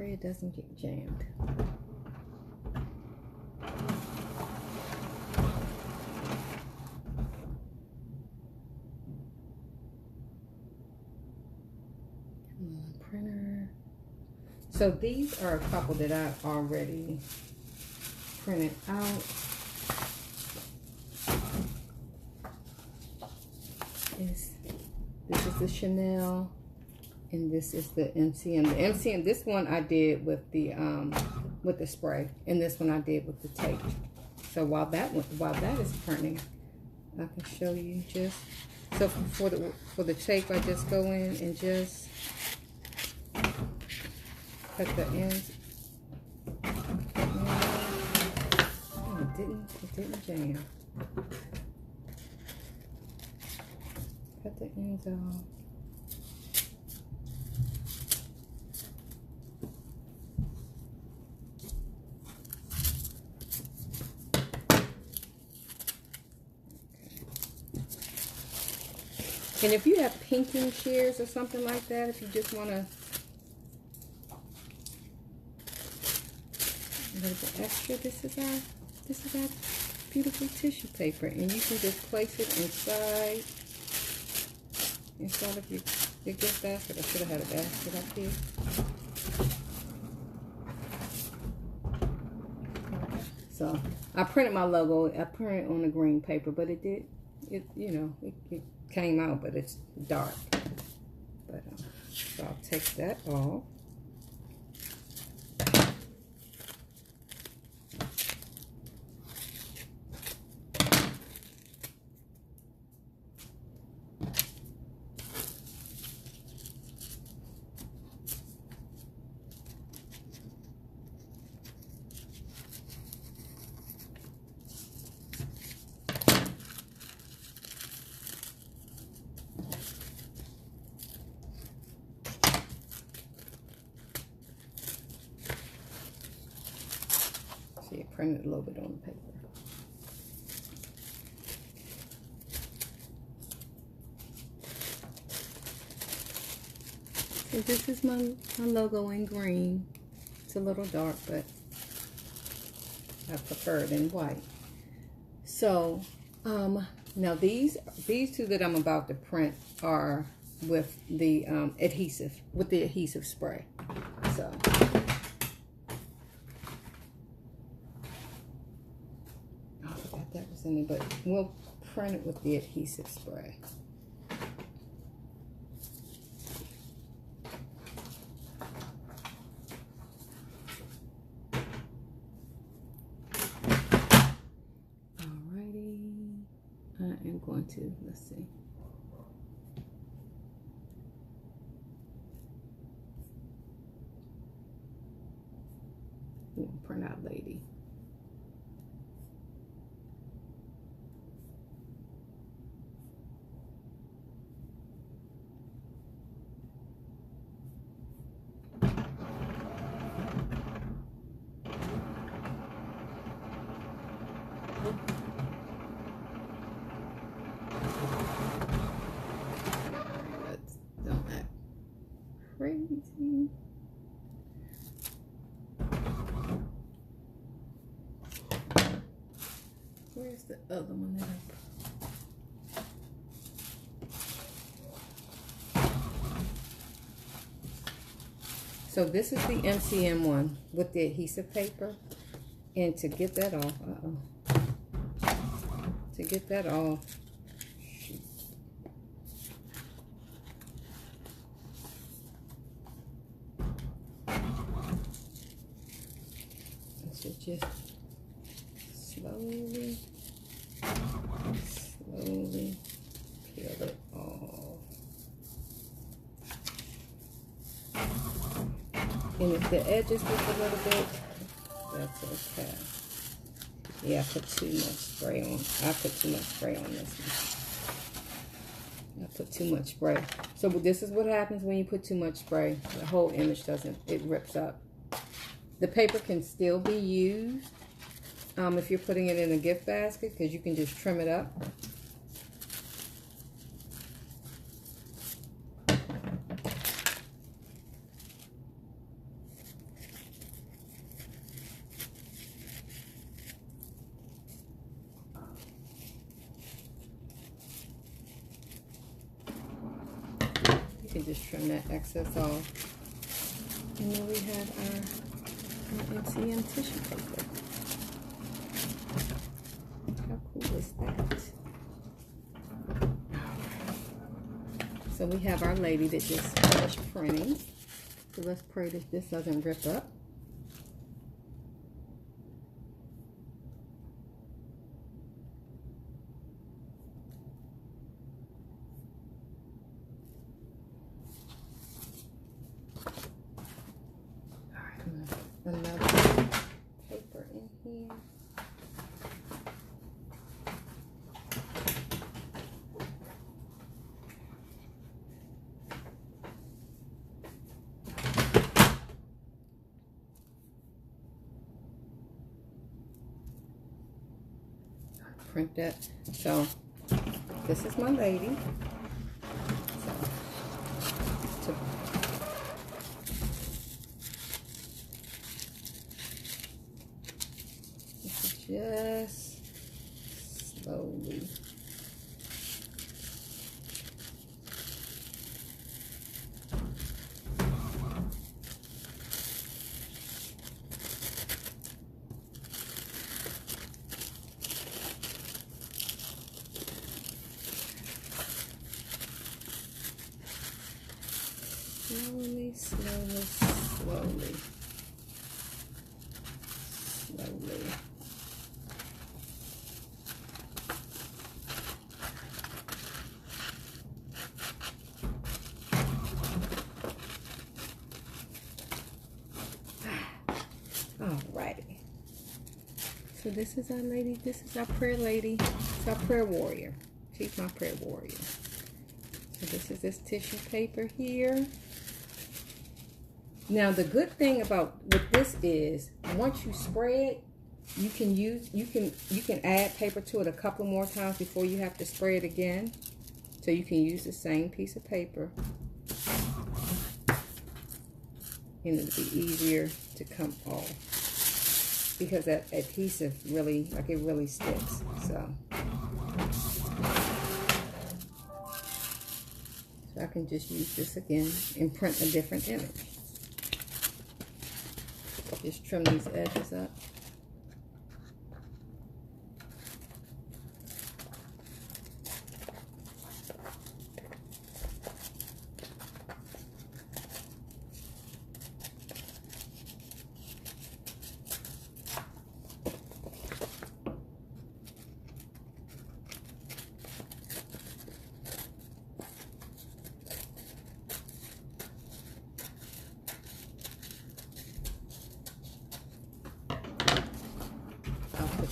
pray it doesn't get jammed. Printer. So these are a couple that I already printed out. This is the Chanel, and this is the MCM. The MCM, this one I did with the spray, and this one I did with the tape. So while that is printing, I can show you just. So for the tape, I just go in and just cut the ends. Oh, it didn't jam. Cut the ends off. And if you have pinking shears or something like that, if you just want to a little bit extra, this is our beautiful tissue paper, and you can just place it inside of your gift basket. I should have had a basket up here. So I printed my logo. I printed on the green paper, but it came out, but it's dark. But so I'll take that off. See, I printed a little bit on the paper. So this is my logo in green. It's a little dark, but I prefer it in white. So now these two that I'm about to print are with the adhesive spray. So I forgot that was in it, but we'll print it with the adhesive spray. I'm going to, let's see. We'll print out lady. Crazy. Where's the other one that So this is the MCM one with the adhesive paper, and to get that off, to get that off, just slowly peel it off. And if the edges look a little bit, that's okay. Yeah, I put too much spray on. I put too much spray on this one. I put too much spray. So this is what happens when you put too much spray. The whole image it rips up. The paper can still be used if you're putting it in a gift basket, because you can just trim it up. to just trim that excess off. And then we have our MCM tissue paper. How cool is that? So we have our lady that just finished printing. So let's pray that this doesn't rip up. Another paper in here. Print that. So this is my lady. So, just slowly. Slowly, slowly, slowly. Slowly. All right. So this is our lady. This is our prayer lady. It's our prayer warrior. She's my prayer warrior. So this is this tissue paper here. Now the good thing about what this is, once you spread, you can add paper to it a couple more times before you have to spray it again. So you can use the same piece of paper, and it'll be easier to come off because that adhesive really, like, it really sticks. So I can just use this again and print a different image. Just trim these edges up.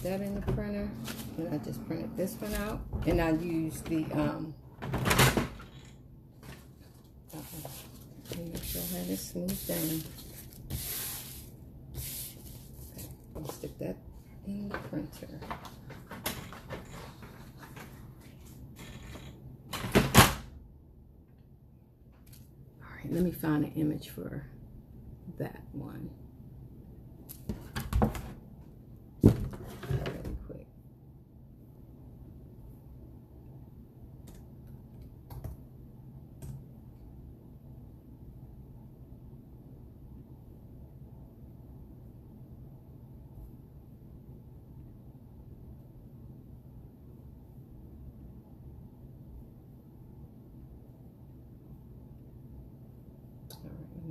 That in the printer, and I just printed this one out, and I used the make sure I have it smoothed down. Okay, I'll stick that in the printer. All right, let me find an image for that one.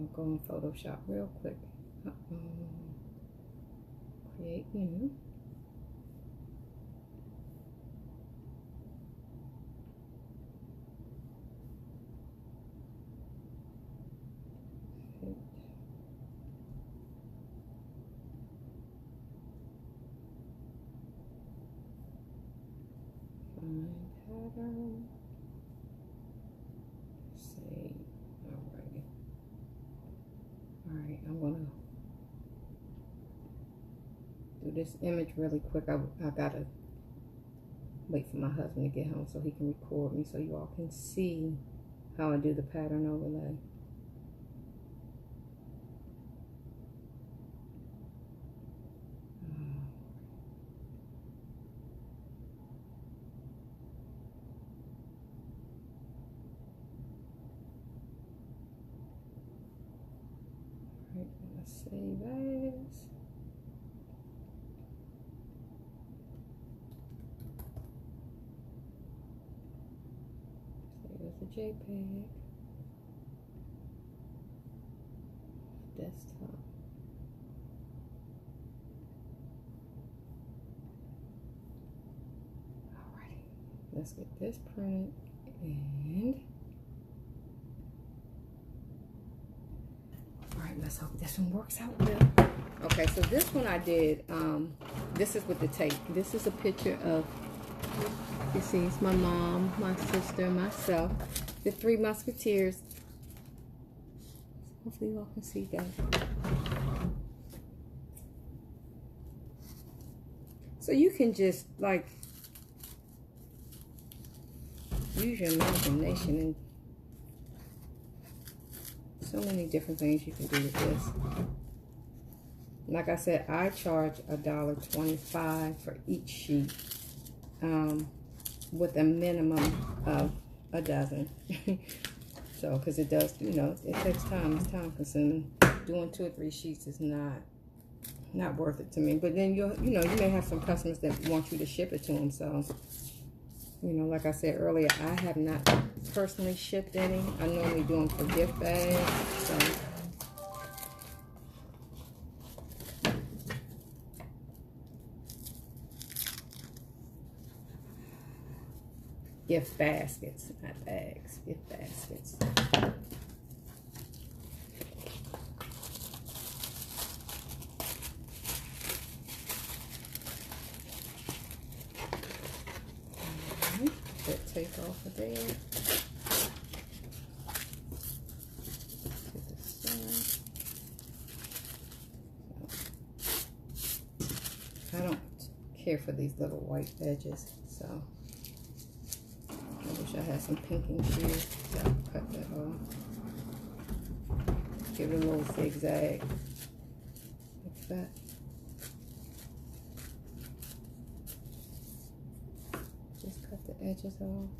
I'm gonna go in Photoshop real quick. Create new. Find pattern. Save. Alrighty. Alright, I'm gonna do this image really quick. I gotta wait for my husband to get home so he can record me so you all can see how I do the pattern overlay. Save as. Save as a JPEG. Desktop. Alrighty, let's get this printed and alright, let's hope this one works out well. Okay, so this one I did, this is with the tape. This is a picture of, you see, it's my mom, my sister, myself, the Three Musketeers. Hopefully you all can see that. So you can just like use your imagination and so many different things you can do with this. Like I said, I charge $1.25 for each sheet, with a minimum of a dozen. So, because it does, you know, it takes time. It's time consuming. Doing 2 or 3 sheets is not worth it to me. But then you may have some customers that want you to ship it to them. So, you know, like I said earlier, I have not personally shipped any. I normally do them for gift bags. So, gift baskets, not bags, gift baskets. That tape off of there. To the side. I don't care for these little white edges, so I wish I had some pinking shears. So I'll cut that off. Give it a little zigzag like that. Just cut the edges off.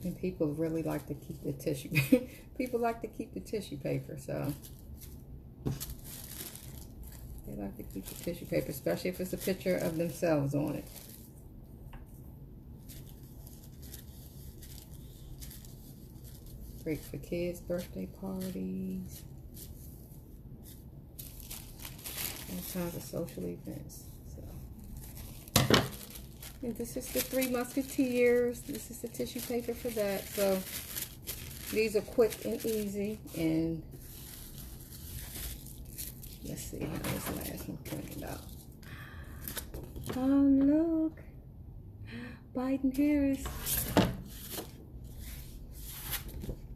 And people really like to keep the tissue. People like to keep the tissue paper, so they like to keep the tissue paper, especially if it's a picture of themselves on it. Great for kids' birthday parties, all kinds of social events. So, and this is the Three Musketeers. This is the tissue paper for that. So these are quick and easy. And let's see how this last one printed out. Oh look, Biden-Harris.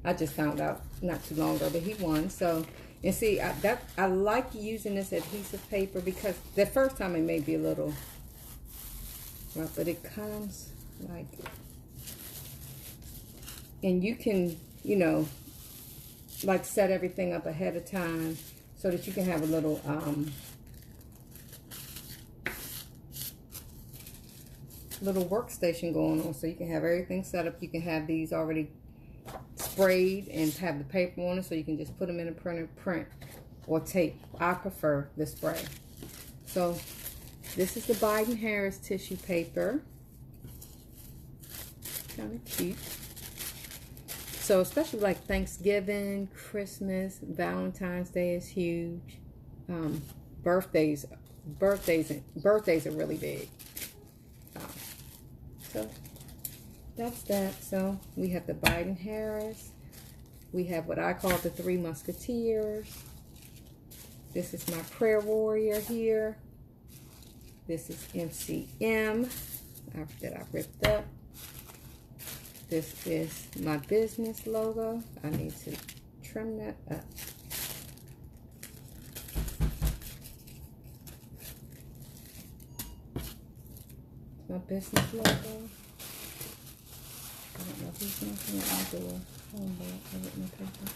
I just found out not too long ago that he won. So, and see, I like using this adhesive paper because the first time it may be a little rough, but it comes like, and you can, you know, like set everything up ahead of time so that you can have a little, little workstation going on. So you can have everything set up. You can have these already sprayed and have the paper on it, so you can just put them in a printer, print, or tape. I prefer the spray. So this is the Biden-Harris tissue paper. Kind of cute. So especially like Thanksgiving, Christmas, Valentine's Day is huge. Birthdays are really big. So that's that. So we have the Biden-Harris. We have what I call the Three Musketeers. This is my prayer warrior here. This is MCM that I ripped up. This is my business logo. I need to trim that up. My business logo. I don't know if he's knocking at my door. Oh, Lord, I wrote my paper.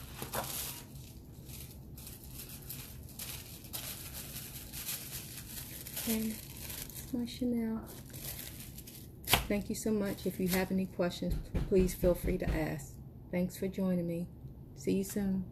And my Chanel. Thank you so much. If you have any questions, please feel free to ask. Thanks for joining me. See you soon.